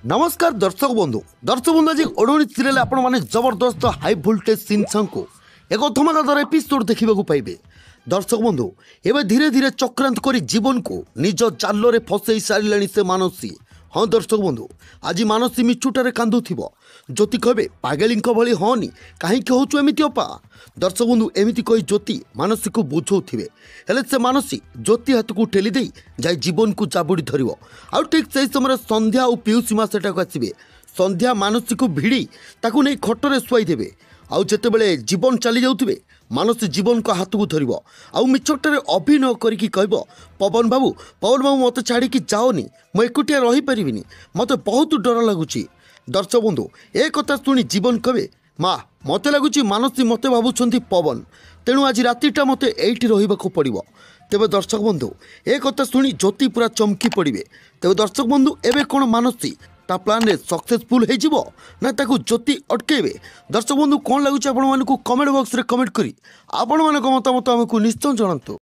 नमस्कार दर्शक बंधु आज ओडोनी सीरियल आपण माने जबरदस्त हाई वोल्टेज सीन को एक धमाकादार एपिसोड देखा पाइबे। दर्शक बंधु एवं धीरे धीरे चक्रांत कर जीवन को निज जाल रे फसई सारे से मानसी। हाँ दर्शक बंधु आज मानसी मिछुटारे कांदुथिबो ज्योति कहबे पागेली भली हनी कहीं होचु एमिति अपा। दर्शक बंधु एमिति कही ज्योति मानसी को बुझौथिबे हेले से मानसी ज्योति हाथ को ठेली दे जाए जीवन को जाबुड़ी धरिबो। आ ठीक से समय संध्या और पीयूसीमा सेटाक आसबे। संध्या मानसी को भिड़ी ताकू नहीं खटरे शुआई देबे। आउ जेतेबेले जीवन चली जाउथिबे मानसी जीवन को हाथ को धरिबो आउ मिछटारे अभिनय करिकी कहबो पवन बाबू मते छाड़ी की जाओनी मु एकुटिया रही परिबिनी मते बहुत डर लागुची। दर्शक बंधु ए कथा सुनी जीवन कहबे माँ मते लगुची मानसी मते भाबुछंती पवन तेणु आज रातिटा मते एइठी रहिबाको पड़िबो। तेबे दर्शक बंधु ए कथा सुनी ज्योति पूरा चमकी पड़िबे। तेबे दर्शक बंधु एबे कोन मानसी ता प्लान रे सक्सेसफुल हे जिवो ना ताकू ज्योति अटकेबे। दर्शक बंधु कोन लागुची आपण मानकू कमेंट बॉक्स रे कमेंट करी आपण मानक मतामत हमकू निश्चय जणांतु।